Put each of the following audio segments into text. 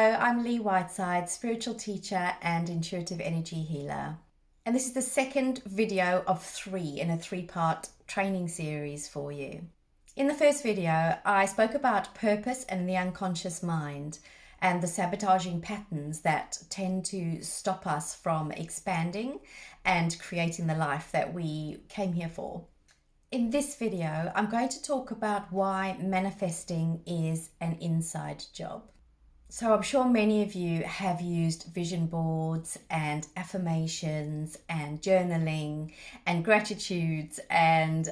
I'm Lee Whiteside, spiritual teacher and intuitive energy healer. And this is the second video of 3 in a 3-part training series for you. In the first video, I spoke about purpose and the unconscious mind and the sabotaging patterns that tend to stop us from expanding and creating the life that we came here for. In this video, I'm going to talk about why manifesting is an inside job. So I'm sure many of you have used vision boards and affirmations and journaling and gratitudes and,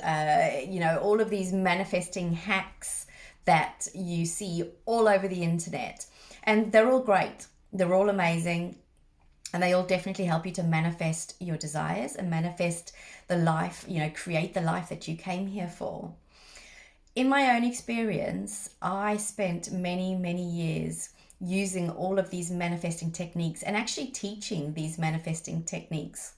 all of these manifesting hacks that you see all over the internet. And they're all great. They're all amazing. And they all definitely help you to manifest your desires and manifest the life, create the life that you came here for. In my own experience, I spent many, many years using all of these manifesting techniques and actually teaching these manifesting techniques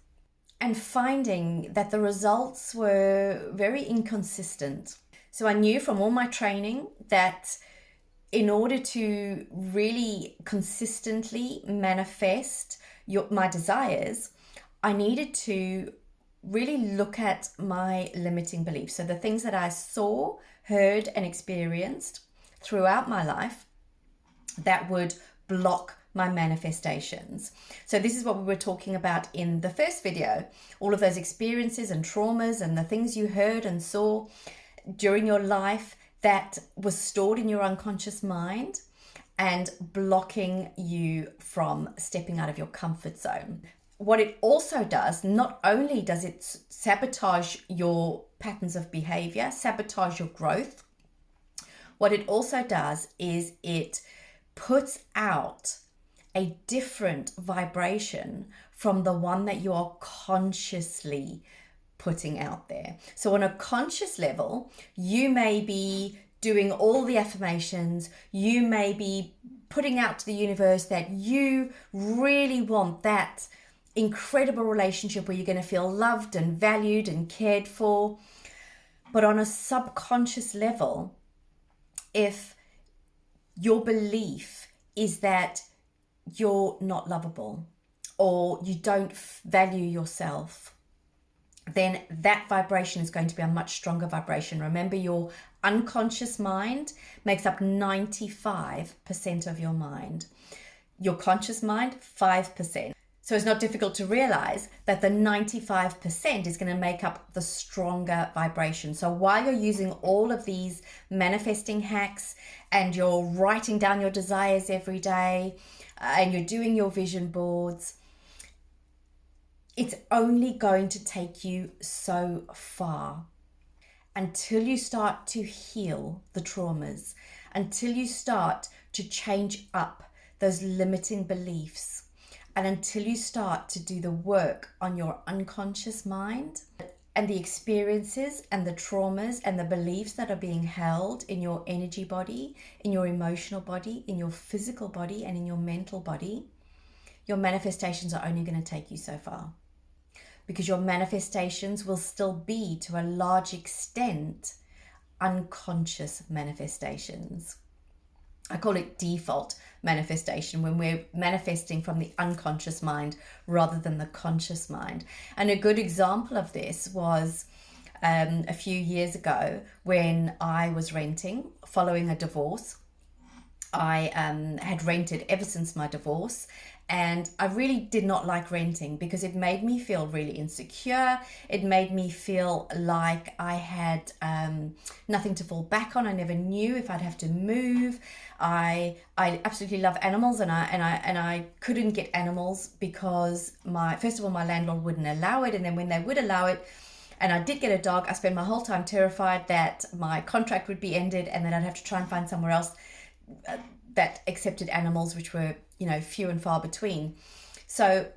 and finding that the results were very inconsistent. So I knew from all my training that in order to really consistently manifest my desires, I needed to really look at my limiting beliefs. So the things that I saw, heard, and experienced throughout my life that would block my manifestations. So this is what we were talking about in the first video, all of those experiences and traumas and the things you heard and saw during your life that was stored in your unconscious mind and blocking you from stepping out of your comfort zone. What it also does, not only does it sabotage your patterns of behavior, sabotage your growth, what it also does is it puts out a different vibration from the one that you are consciously putting out there. So on a conscious level, you may be doing all the affirmations, you may be putting out to the universe that you really want that incredible relationship where you're going to feel loved and valued and cared for. But on a subconscious level, if your belief is that you're not lovable or you don't value yourself, then that vibration is going to be a much stronger vibration. Remember, your unconscious mind makes up 95% of your mind. Your conscious mind, 5%. So it's not difficult to realize that the 95% is going to make up the stronger vibration. So while you're using all of these manifesting hacks and you're writing down your desires every day and you're doing your vision boards, it's only going to take you so far until you start to heal the traumas, until you start to change up those limiting beliefs, and until you start to do the work on your unconscious mind and the experiences and the traumas and the beliefs that are being held in your energy body, in your emotional body, in your physical body, and in your mental body, your manifestations are only going to take you so far. Because your manifestations will still be, to a large extent, unconscious manifestations. I call it default manifestation, when we're manifesting from the unconscious mind rather than the conscious mind. And a good example of this was a few years ago when I was renting following a divorce. I had rented ever since my divorce, and I really did not like renting because it made me feel really insecure. It made me feel like I had nothing to fall back on. I never knew if I'd have to move. I absolutely love animals, and I couldn't get animals because first of all my landlord wouldn't allow it, and then when they would allow it, and I did get a dog, I spent my whole time terrified that my contract would be ended and that I'd have to try and find somewhere else that accepted animals, which were, few and far between. So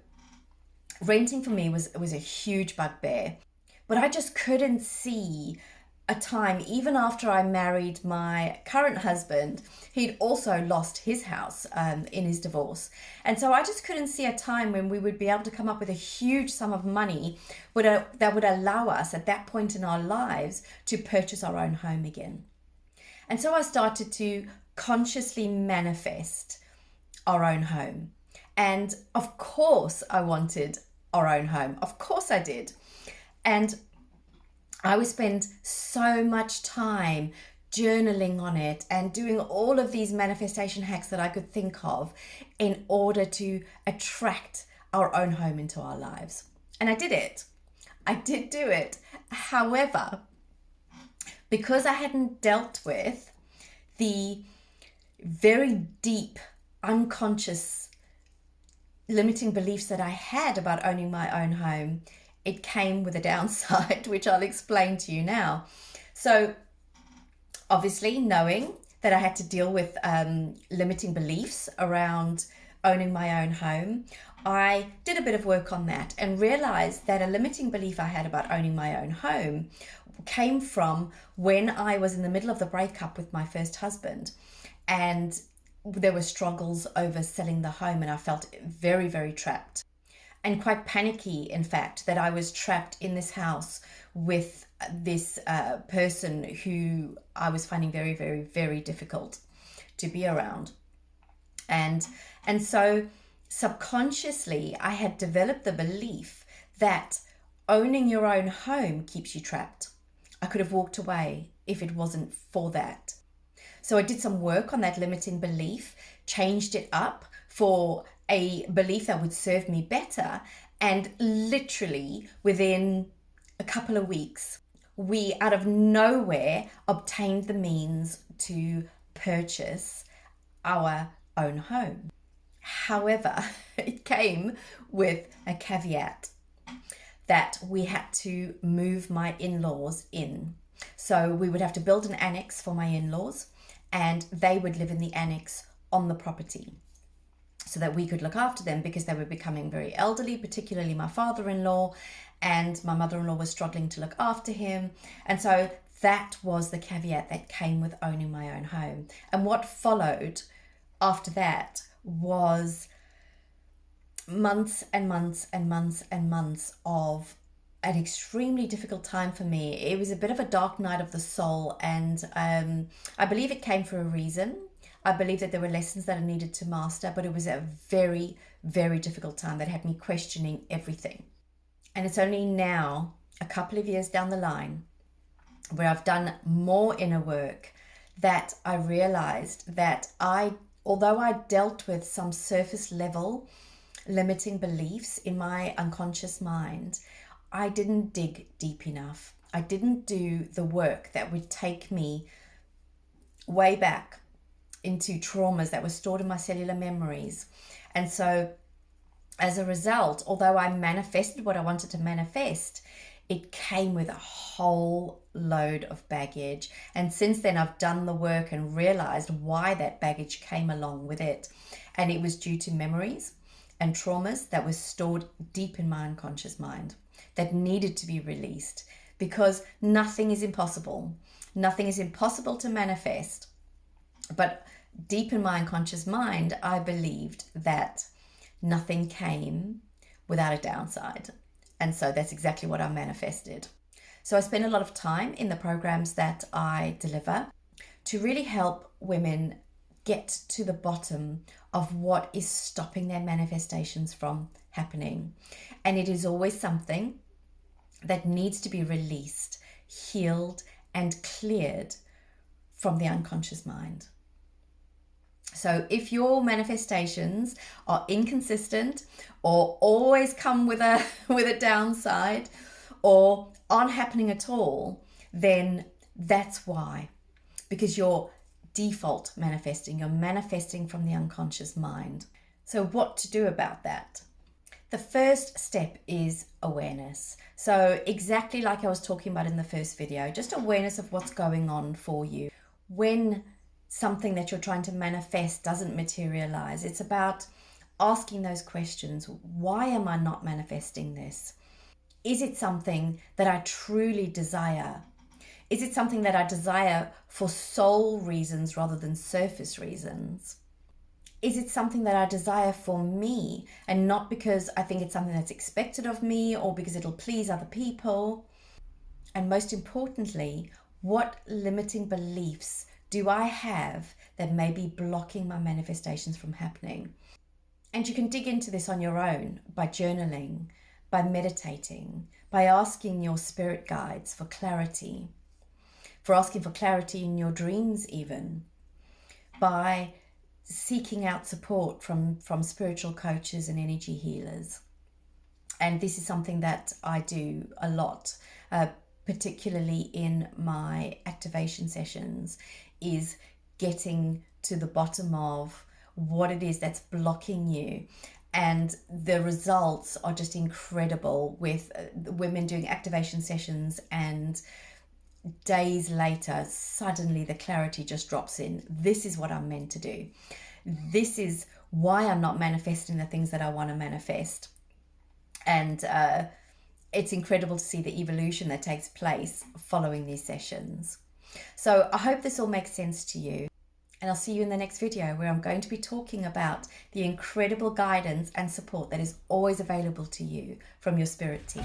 renting for me was a huge bugbear. But I just couldn't see a time, even after I married my current husband, he'd also lost his house in his divorce. And so I just couldn't see a time when we would be able to come up with a huge sum of money that would allow us at that point in our lives to purchase our own home again. And so I started to consciously manifest our own home. And of course I wanted our own home. Of course I did. And I would spend so much time journaling on it and doing all of these manifestation hacks that I could think of in order to attract our own home into our lives. And I did it. I did do it. However, because I hadn't dealt with the very deep, unconscious limiting beliefs that I had about owning my own home, it came with a downside, which I'll explain to you now. So obviously, knowing that I had to deal with limiting beliefs around owning my own home, I did a bit of work on that and realized that a limiting belief I had about owning my own home came from when I was in the middle of the breakup with my first husband, and there were struggles over selling the home, and I felt very, very trapped and quite panicky, in fact, that I was trapped in this house with this person who I was finding very, very, very difficult to be around. And so subconsciously, I had developed the belief that owning your own home keeps you trapped. I could have walked away if it wasn't for that. So I did some work on that limiting belief, changed it up for a belief that would serve me better. And literally within a couple of weeks, we out of nowhere obtained the means to purchase our own home. However, it came with a caveat that we had to move my in-laws in. So we would have to build an annex for my in-laws, and they would live in the annex on the property so that we could look after them, because they were becoming very elderly, particularly my father-in-law, and my mother-in-law was struggling to look after him. And so that was the caveat that came with owning my own home. And what followed after that was months and months and months and months of an extremely difficult time for me. It was a bit of a dark night of the soul, and I believe it came for a reason. I believe that there were lessons that I needed to master, but it was a very, very difficult time that had me questioning everything. And it's only now, a couple of years down the line, where I've done more inner work, that I realized that although I dealt with some surface level limiting beliefs in my unconscious mind, I didn't dig deep enough. I didn't do the work that would take me way back into traumas that were stored in my cellular memories. And so as a result, although I manifested what I wanted to manifest, it came with a whole load of baggage. And since then, I've done the work and realized why that baggage came along with it. And it was due to memories and traumas that were stored deep in my unconscious mind that needed to be released, because nothing is impossible. Nothing is impossible to manifest. But deep in my unconscious mind, I believed that nothing came without a downside. And so that's exactly what I manifested. So I spend a lot of time in the programs that I deliver to really help women get to the bottom of what is stopping their manifestations from happening. And it is always something that needs to be released, healed, and cleared from the unconscious mind. So if your manifestations are inconsistent or always come with a downside or aren't happening at all, then that's why. Because you're default manifesting, you're manifesting from the unconscious mind. So what to do about that? The first step is awareness. So exactly like I was talking about in the first video, just awareness of what's going on for you. When something that you're trying to manifest doesn't materialize, it's about asking those questions. Why am I not manifesting this? Is it something that I truly desire? Is it something that I desire for soul reasons rather than surface reasons? Is it something that I desire for me and not because I think it's something that's expected of me or because it'll please other people? And most importantly, what limiting beliefs do I have that may be blocking my manifestations from happening? And you can dig into this on your own by journaling, by meditating, by asking your spirit guides for clarity, in your dreams even, by seeking out support from spiritual coaches and energy healers. And this is something that I do a lot, particularly in my activation sessions, is getting to the bottom of what it is that's blocking you. And the results are just incredible with women doing activation sessions, and days later, suddenly the clarity just drops in. This is what I'm meant to do. This is why I'm not manifesting the things that I want to manifest. And it's incredible to see the evolution that takes place following these sessions. So I hope this all makes sense to you. And I'll see you in the next video, where I'm going to be talking about the incredible guidance and support that is always available to you from your spirit team.